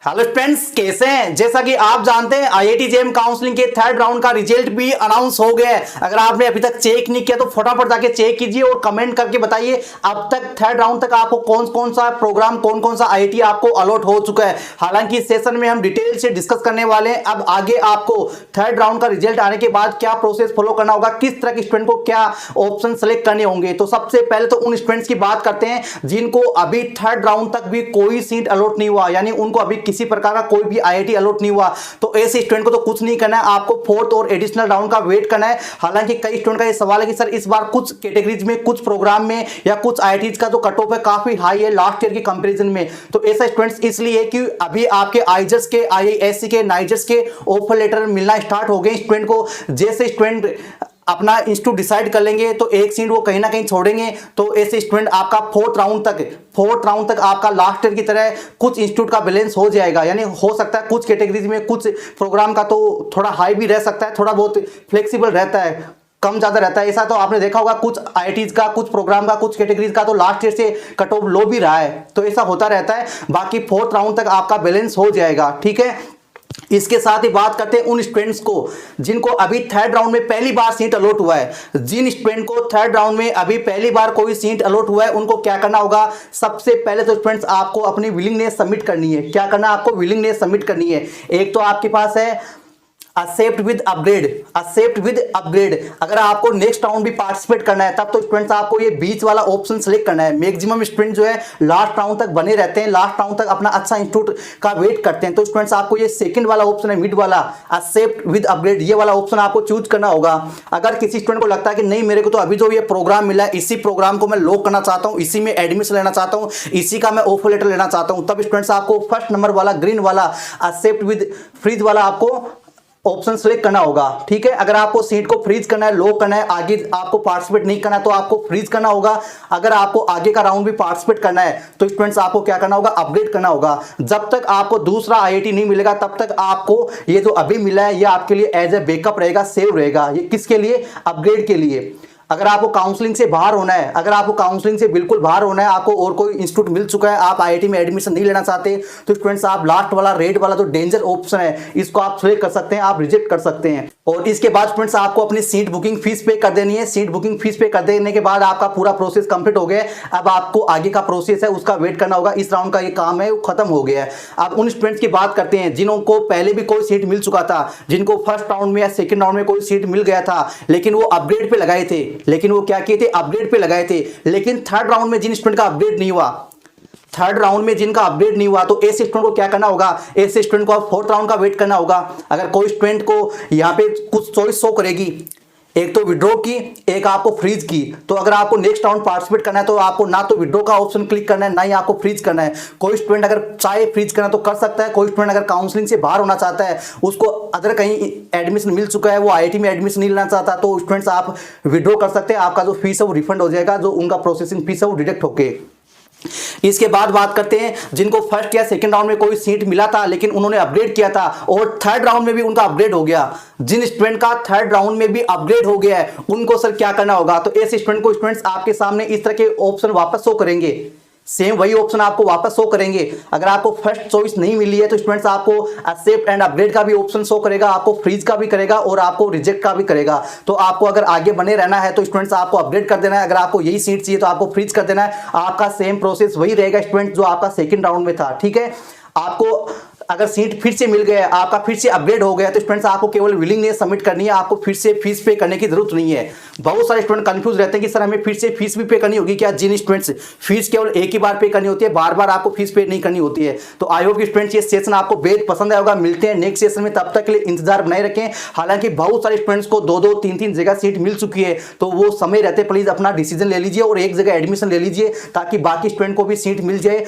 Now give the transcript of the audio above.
Hello friends, कैसे हैं। जैसा कि आप जानते हैं आईआईटी जेईई काउंसलिंग के थर्ड राउंड का रिजल्ट भी अनाउंस हो गया है। अगर आपने अभी तक चेक नहीं किया तो फटाफट जाके चेक कीजिए और कमेंट करके बताइए अब तक थर्ड राउंड तक आपको कौन कौन सा प्रोग्राम, कौन कौन सा आईआईटी आपको अलॉट हो चुका है। हालांकि इस सेशन में हम डिटेल से डिस्कस करने वाले हैं। अब आगे आपको थर्ड राउंड का रिजल्ट आने के बाद क्या प्रोसेस फॉलो करना होगा, किस तरह के स्टूडेंट को क्या ऑप्शन सेलेक्ट करने होंगे। तो सबसे पहले तो उन स्टूडेंट्स की बात करते हैं जिनको अभी थर्ड राउंड तक भी कोई सीट अलॉट नहीं हुआ, यानी उनको अभी किसी प्रकार का कोई भी आईआईटी अलॉट नहीं हुआ। तो ऐसे स्टूडेंट को तो कुछ नहीं करना है, आपको फोर्थ और एडिशनल राउंड का वेट करना है। हालांकि कई स्टूडेंट का ये सवाल है कि सर इस बार कुछ कैटेगरीज में, कुछ प्रोग्राम में या कुछ आईआईटीज का जो कट ऑफ है काफी हाई है लास्ट ईयर की कंपैरिजन में। तो ऐसा स्टूडेंट्स इसलिए है कि अभी आपके आईजेएस के, आईआईएससी के, नाइजेस के ऑफर लेटर मिलना स्टार्ट हो गए स्टूडेंट को। जैसे स्टूडेंट अपना इंस्टीट्यूट डिसाइड कर लेंगे तो एक सीट वो कहीं ना कहीं छोड़ेंगे। तो ऐसे स्टूडेंट आपका फोर्थ राउंड तक आपका लास्ट ईयर की तरह कुछ इंस्टीट्यूट का बैलेंस हो जाएगा। यानी हो सकता है कुछ कैटेगरीज में, कुछ प्रोग्राम का तो थोड़ा हाई भी रह सकता है, थोड़ा बहुत फ्लेक्सिबल रहता है, कम ज्यादा रहता है। ऐसा तो आपने देखा होगा कुछ आईआईटीज का, कुछ प्रोग्राम का, कुछ कैटेगरीज का तो लास्ट ईयर से कट ऑफ लो भी रहा है। तो ऐसा होता रहता है। बाकी फोर्थ राउंड तक आपका बैलेंस हो जाएगा, ठीक है। इसके साथ ही बात करते हैं उन स्टूडेंट्स को जिनको अभी थर्ड राउंड में पहली बार सीट अलॉट हुआ है। जिन स्टूडेंट को थर्ड राउंड में अभी पहली बार कोई सीट अलॉट हुआ है उनको क्या करना होगा। सबसे पहले तो स्टूडेंट्स आपको अपनी विलिंगनेस सबमिट करनी है। क्या करना है आपको? विलिंगनेस सबमिट करनी है। एक तो आपके पास है एक्सेप्ट विद अपग्रेड। अगर आपको नेक्स्ट राउंड भी पार्टिसिपेट करना है तब तो स्टूडेंट्स आपको ये बीच वाला ऑप्शन सेलेक्ट करना है। मैक्सिमम स्टूडेंट जो है लास्ट राउंड तक बने रहते हैं, लास्ट राउंड तक अपना अच्छा इंस्टीट्यूट का वेट करते हैं। तो स्टूडेंट्स आपको ये सेकंड वाला ऑप्शन है, मिड वाला एक्सेप्ट विद अपग्रेड, ये वाला ऑप्शन आपको चूज करना होगा। अगर किसी स्टूडेंट को लगता है कि नहीं मेरे को तो अभी जो ये प्रोग्राम मिला है इसी प्रोग्राम को मैं लॉक करना चाहता हूँ, इसी में एडमिशन लेना चाहता हूँ, इसी का मैं ऑफर लेटर लेना चाहता हूँ, तब स्टूडेंट्स आपको फर्स्ट नंबर वाला ग्रीन वाला एक्सेप्ट विद फ्रीज वाला आपको ऑप्शन सेलेक्ट करना होगा, ठीक है। अगर आपको सीट को फ्रीज करना है, लॉक करना है, आगे आपको पार्टिसिपेट नहीं करना है तो आपको फ्रीज करना होगा। अगर आपको आगे का राउंड भी पार्टिसिपेट करना है तो स्टूडेंट्स आपको क्या करना होगा? अपडेट करना होगा। जब तक आपको दूसरा आईआईटी नहीं मिलेगा तब तक आपको ये जो अभी मिला है ये आपके लिए एज ए बैकअप रहेगा, सेव रहेगा। ये किसके लिए? अपग्रेड के लिए। अगर आपको काउंसलिंग से बाहर होना है, अगर आपको काउंसलिंग से बिल्कुल बाहर होना है, आपको और कोई इंस्टीट्यूट मिल चुका है, आप आईआईटी में एडमिशन नहीं लेना चाहते, तो स्टूडेंट्स आप लास्ट वाला रेड वाला जो डेंजर ऑप्शन है इसको आप सिलेक्ट कर सकते हैं, आप रिजेक्ट कर सकते हैं। और इसके बाद स्टूडेंट्स आपको अपनी सीट बुकिंग फीस पे कर देनी है। सीट बुकिंग फीस पे कर देने के बाद आपका पूरा प्रोसेस कंप्लीट हो गया। अब आपको आगे का प्रोसेस है उसका वेट करना होगा। इस राउंड का ये काम है वो खत्म हो गया है। अब उन स्टूडेंट्स की बात करते हैं जिनको पहले भी कोई सीट मिल चुका था, जिनको फर्स्ट राउंड में या सेकंड राउंड में कोई सीट मिल गया था लेकिन वो अपग्रेड पे लगाए थे, लेकिन वो क्या किए थे? अपग्रेड पे लगाए थे। लेकिन थर्ड राउंड में जिन स्टूडेंट का अपग्रेड नहीं हुआ, थर्ड राउंड में जिनका अपडेट नहीं हुआ, तो ऐसे स्टूडेंट को क्या करना होगा? ऐसे स्टूडेंट को फोर्थ राउंड का वेट करना होगा। अगर कोई स्टूडेंट को यहाँ पे कुछ चॉइस शो करेगी, एक तो विड्रॉ की, एक आपको फ्रीज की। तो अगर आपको नेक्स्ट राउंड पार्टिसिपेट करना है तो आपको ना तो विड्रॉ का ऑप्शन क्लिक करना है, ना ही आपको फ्रीज करना है। कोई स्टूडेंट अगर चाहे फ्रीज करना तो कर सकता है। कोई स्टूडेंट अगर काउंसलिंग से बाहर होना चाहता है, उसको अदर कहीं एडमिशन मिल चुका है, वो आईआईटी में एडमिशन नहीं लेना चाहता, तो स्टूडेंट्स आप विड्रॉ कर सकते हैं। आपका जो फीस है वो रिफंड हो जाएगा, जो उनका प्रोसेसिंग फीस है वो डिडक्ट होके। इसके बाद बात करते हैं जिनको फर्स्ट या सेकंड राउंड में कोई सीट मिला था लेकिन उन्होंने अपग्रेड किया था और थर्ड राउंड में भी उनका अपग्रेड हो गया। जिन स्टूडेंट का थर्ड राउंड में भी अपग्रेड हो गया है उनको सर क्या करना होगा? तो ऐसे स्टूडेंट को स्टूडेंट्स आपके सामने इस तरह के ऑप्शन वापस शो करेंगे, सेम वही ऑप्शन आपको वापस शो करेंगे। अगर आपको फर्स्ट चॉइस नहीं मिली है तो स्टूडेंट्स आपको एक्सेप्ट एंड अपग्रेड का भी ऑप्शन शो करेगा, आपको फ्रीज का भी करेगा और आपको रिजेक्ट का भी करेगा। तो आपको अगर आगे बने रहना है तो स्टूडेंट्स आपको अपग्रेड कर देना है। अगर आपको यही सीट चाहिए तो आपको फ्रीज कर देना है। आपका सेम प्रोसेस वही रहेगा स्टूडेंट जो आपका सेकंड राउंड में था, ठीक है। आपको अगर सीट फिर से मिल गया, आपका फिर से अपग्रेड हो गया, तो स्टूडेंट्स आपको केवल विलिंगनेस सबमिट करनी है, आपको फिर से फीस पे करने की जरूरत नहीं है। बहुत सारे स्टूडेंट कंफ्यूज रहते हैं कि सर हमें फिर से फीस भी पे करनी होगी क्या? जिन स्टूडेंट्स फीस केवल एक ही बार पे करनी होती है, बार बार आपको फीस पे नहीं करनी होती है। तो आई होप स्टूडेंट्स ये सेशन आपको बेहद पसंद आएगा। मिलते हैं नेक्स्ट सेशन में, तब तक के लिए इंतजार बनाए रखें। हालांकि बहुत सारे स्टूडेंट्स को 2-2, 3-3 जगह सीट मिल चुकी है, तो वो समय रहते प्लीज अपना डिसीजन ले लीजिए और एक जगह एडमिशन ले लीजिए ताकि बाकी स्टूडेंट को भी सीट मिल जाए।